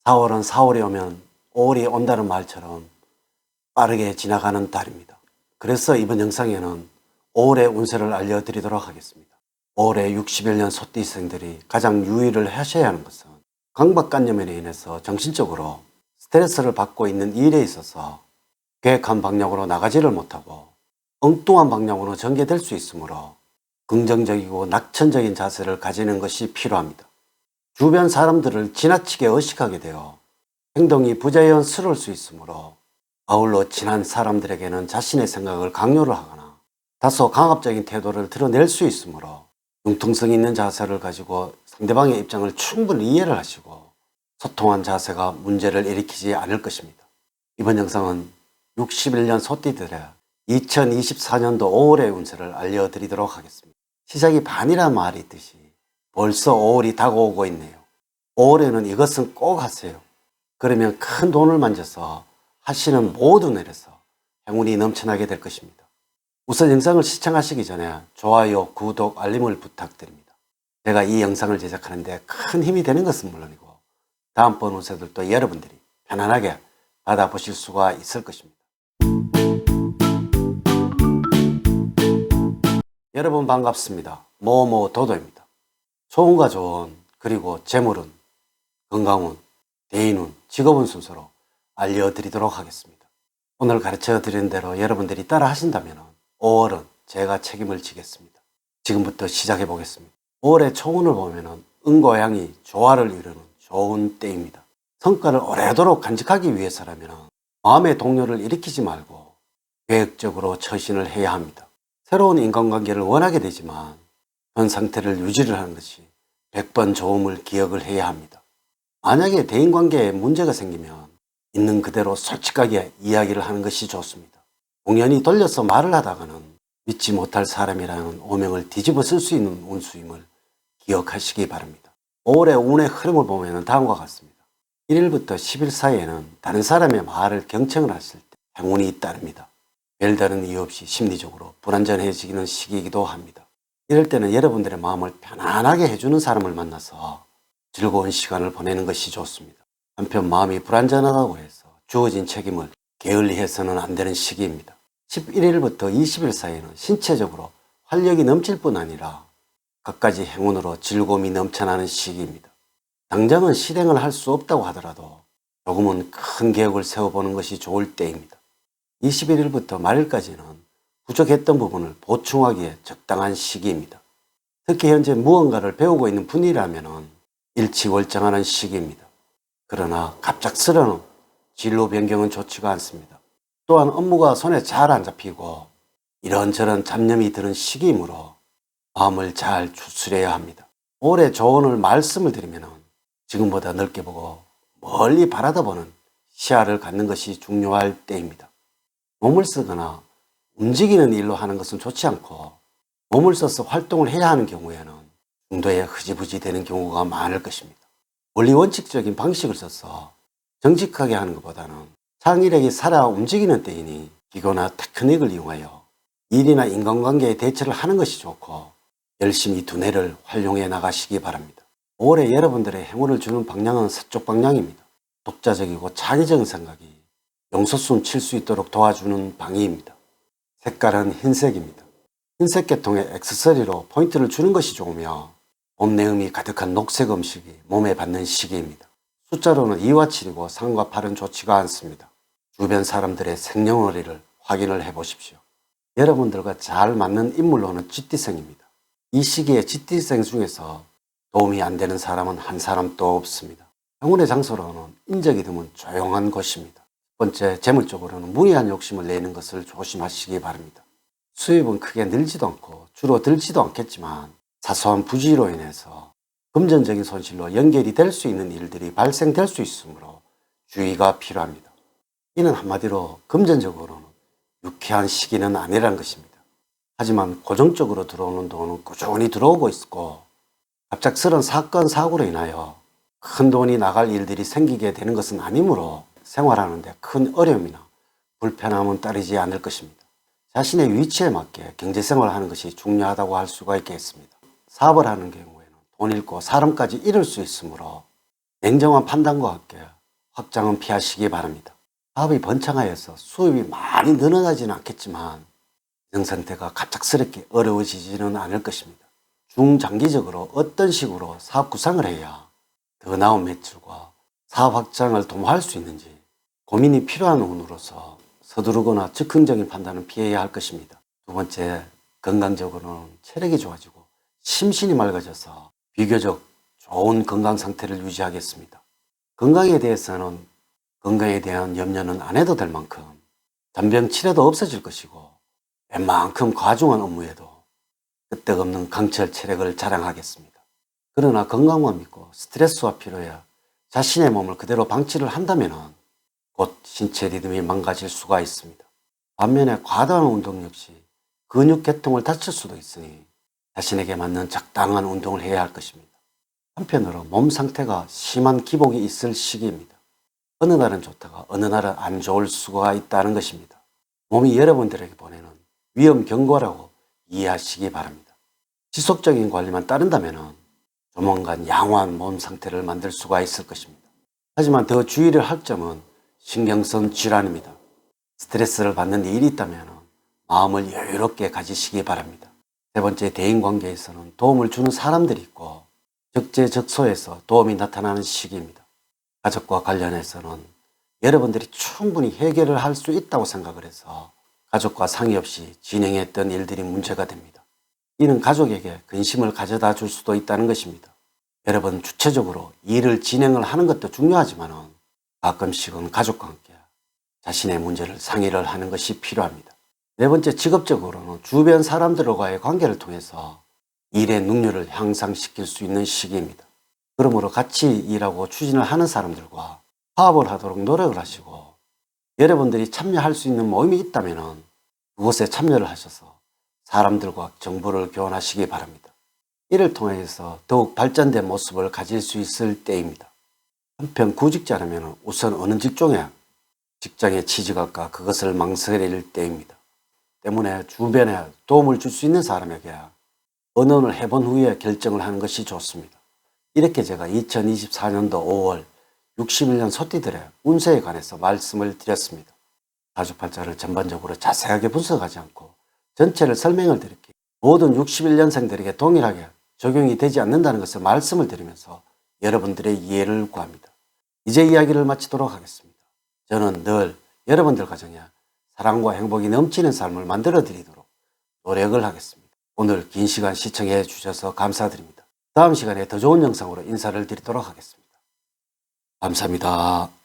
4월은 4월이 오면 5월이 온다는 말처럼 빠르게 지나가는 달입니다. 그래서 이번 영상에는 5월의 운세를 알려드리도록 하겠습니다. 5월의 61년 소띠생들이 가장 유의를 하셔야 하는 것은 강박관념으로 인해서 정신적으로 스트레스를 받고 있는 일에 있어서 계획한 방향으로 나가지를 못하고 엉뚱한 방향으로 전개될 수 있으므로 긍정적이고 낙천적인 자세를 가지는 것이 필요합니다. 주변 사람들을 지나치게 의식하게 되어 행동이 부자연스러울 수 있으므로 아울러 친한 사람들에게는 자신의 생각을 강요를 하거나 다소 강압적인 태도를 드러낼 수 있으므로 융통성 있는 자세를 가지고 상대방의 입장을 충분히 이해를 하시고 소통한 자세가 문제를 일으키지 않을 것입니다. 이번 영상은 61년 소띠들의 2024년도 5월의 운세를 알려드리도록 하겠습니다. 시작이 반이라는 말이 있듯이 벌써 5월이 다가오고 있네요. 5월에는 이것은 꼭 하세요. 그러면 큰 돈을 만져서 하시는 모든 일에서 행운이 넘쳐나게 될 것입니다. 우선 영상을 시청하시기 전에 좋아요, 구독, 알림을 부탁드립니다. 제가 이 영상을 제작하는데 큰 힘이 되는 것은 물론이고 다음번 운세들도 여러분들이 편안하게 받아보실 수가 있을 것입니다. 여러분 반갑습니다. 도도입니다. 소운과 조운, 그리고 재물운, 건강운, 대인운, 직업운 순서로 알려드리도록 하겠습니다. 오늘 가르쳐 드린 대로 여러분들이 따라 하신다면 5월은 제가 책임을 지겠습니다. 지금부터 시작해 보겠습니다. 5월의 초운을 보면 은고양이 조화를 이루는 좋은 때입니다. 성과를 오래도록 간직하기 위해서라면 마음의 동요를 일으키지 말고 계획적으로 처신을 해야 합니다. 새로운 인간관계를 원하게 되지만 현 상태를 유지를 하는 것이 100번 좋음을 기억을 해야 합니다. 만약에 대인관계에 문제가 생기면 있는 그대로 솔직하게 이야기를 하는 것이 좋습니다. 공연히 돌려서 말을 하다가는 믿지 못할 사람이라는 오명을 뒤집어 쓸 수 있는 운수임을 기억하시기 바랍니다. 5월의 운의 흐름을 보면 다음과 같습니다. 1일부터 10일 사이에는 다른 사람의 말을 경청을 하실 때 행운이 따릅니다. 별다른 이유 없이 심리적으로 불안전해지는 시기이기도 합니다. 이럴 때는 여러분들의 마음을 편안하게 해주는 사람을 만나서 즐거운 시간을 보내는 것이 좋습니다. 한편 마음이 불안전하다고 해서 주어진 책임을 게을리해서는 안 되는 시기입니다. 11일부터 20일 사이에는 신체적으로 활력이 넘칠 뿐 아니라 갖가지 행운으로 즐거움이 넘쳐나는 시기입니다. 당장은 실행을 할 수 없다고 하더라도 조금은 큰 계획을 세워보는 것이 좋을 때입니다. 21일부터 말일까지는 부족했던 부분을 보충하기에 적당한 시기입니다. 특히 현재 무언가를 배우고 있는 분이라면 일치월장하는 시기입니다. 그러나 갑작스러운 진로 변경은 좋지가 않습니다. 또한 업무가 손에 잘 안 잡히고 이런저런 잡념이 드는 시기이므로 마음을 잘 추스려야 합니다. 올해 조언을 말씀을 드리면 지금보다 넓게 보고 멀리 바라다 보는 시야를 갖는 것이 중요할 때입니다. 몸을 쓰거나 움직이는 일로 하는 것은 좋지 않고 몸을 써서 활동을 해야 하는 경우에는 중도에 흐지부지 되는 경우가 많을 것입니다. 원리 원칙적인 방식을 써서 정직하게 하는 것보다는 창의력이 살아 움직이는 때이니 기교나 테크닉을 이용하여 일이나 인간관계에 대처를 하는 것이 좋고 열심히 두뇌를 활용해 나가시기 바랍니다. 올해 여러분들의 행운을 주는 방향은 서쪽 방향입니다. 독자적이고 창의적인 생각이 용솟음 칠 수 있도록 도와주는 방위입니다. 색깔은 흰색입니다. 흰색 계통의 액세서리로 포인트를 주는 것이 좋으며 봄 내음이 가득한 녹색 음식이 몸에 받는 시기입니다. 숫자로는 2와 7이고 3과 8은 좋지가 않습니다. 주변 사람들의 생년월일을 확인을 해 보십시오. 여러분들과 잘 맞는 인물로는 쥐띠생입니다. 이 시기에 쥐띠생 중에서 도움이 안 되는 사람은 한 사람도 없습니다. 행운의 장소로는 인적이 드문 조용한 곳입니다. 첫 번째, 재물적으로는 무리한 욕심을 내는 것을 조심하시기 바랍니다. 수입은 크게 늘지도 않고 줄어들지도 않겠지만 사소한 부지로 인해서 금전적인 손실로 연결이 될 수 있는 일들이 발생될 수 있으므로 주의가 필요합니다. 이는 한마디로 금전적으로는 유쾌한 시기는 아니라는 것입니다. 하지만 고정적으로 들어오는 돈은 꾸준히 들어오고 있고 갑작스런 사건, 사고로 인하여 큰 돈이 나갈 일들이 생기게 되는 것은 아니므로 생활하는 데 큰 어려움이나 불편함은 따르지 않을 것입니다. 자신의 위치에 맞게 경제생활을 하는 것이 중요하다고 할 수가 있겠습니다. 사업을 하는 경우에는 돈 잃고 사람까지 잃을 수 있으므로 냉정한 판단과 함께 확장은 피하시기 바랍니다. 사업이 번창하여서 수입이 많이 늘어나지는 않겠지만 이런 상태가 갑작스럽게 어려워지지는 않을 것입니다. 중장기적으로 어떤 식으로 사업 구상을 해야 더 나은 매출과 사업 확장을 도모할 수 있는지 고민이 필요한 운으로서 서두르거나 즉흥적인 판단은 피해야 할 것입니다. 두 번째, 건강적으로는 체력이 좋아지고 심신이 맑아져서 비교적 좋은 건강 상태를 유지하겠습니다. 건강에 대한 염려는 안 해도 될 만큼 잔병 치레도 없어질 것이고 웬만큼 과중한 업무에도 끄떡없는 강철 체력을 자랑하겠습니다. 그러나 건강만 믿고 스트레스와 피로에 자신의 몸을 그대로 방치를 한다면 곧 신체 리듬이 망가질 수가 있습니다. 반면에 과도한 운동 역시 근육 계통을 다칠 수도 있으니 자신에게 맞는 적당한 운동을 해야 할 것입니다. 한편으로 몸 상태가 심한 기복이 있을 시기입니다. 어느 날은 좋다가 어느 날은 안 좋을 수가 있다는 것입니다. 몸이 여러분들에게 보내는 위험 경고라고 이해하시기 바랍니다. 지속적인 관리만 따른다면 조만간 양호한 몸 상태를 만들 수가 있을 것입니다. 하지만 더 주의를 할 점은 신경성 질환입니다. 스트레스를 받는 일이 있다면 마음을 여유롭게 가지시기 바랍니다. 세 번째, 대인관계에서는 도움을 주는 사람들이 있고 적재적소에서 도움이 나타나는 시기입니다. 가족과 관련해서는 여러분들이 충분히 해결을 할 수 있다고 생각을 해서 가족과 상의 없이 진행했던 일들이 문제가 됩니다. 이는 가족에게 근심을 가져다 줄 수도 있다는 것입니다. 여러분 주체적으로 일을 진행을 하는 것도 중요하지만 가끔씩은 가족과 함께 자신의 문제를 상의를 하는 것이 필요합니다. 네 번째, 직업적으로는 주변 사람들과의 관계를 통해서 일의 능률을 향상시킬 수 있는 시기입니다. 그러므로 같이 일하고 추진을 하는 사람들과 화합을 하도록 노력을 하시고 여러분들이 참여할 수 있는 모임이 있다면 그곳에 참여를 하셔서 사람들과 정보를 교환하시기 바랍니다. 이를 통해서 더욱 발전된 모습을 가질 수 있을 때입니다. 한편 구직자라면 우선 어느 직장에 취직할까 그것을 망설일 때입니다. 때문에 주변에 도움을 줄 수 있는 사람에게 의논을 해본 후에 결정을 하는 것이 좋습니다. 이렇게 제가 2024년도 5월 61년 소띠들의 운세에 관해서 말씀을 드렸습니다. 사주팔자를 전반적으로 자세하게 분석하지 않고 전체를 설명을 드릴게요. 모든 61년생들에게 동일하게 적용이 되지 않는다는 것을 말씀을 드리면서 여러분들의 이해를 구합니다. 이제 이야기를 마치도록 하겠습니다. 저는 늘 여러분들 가정에 사랑과 행복이 넘치는 삶을 만들어 드리도록 노력을 하겠습니다. 오늘 긴 시간 시청해 주셔서 감사드립니다. 다음 시간에 더 좋은 영상으로 인사를 드리도록 하겠습니다. 감사합니다.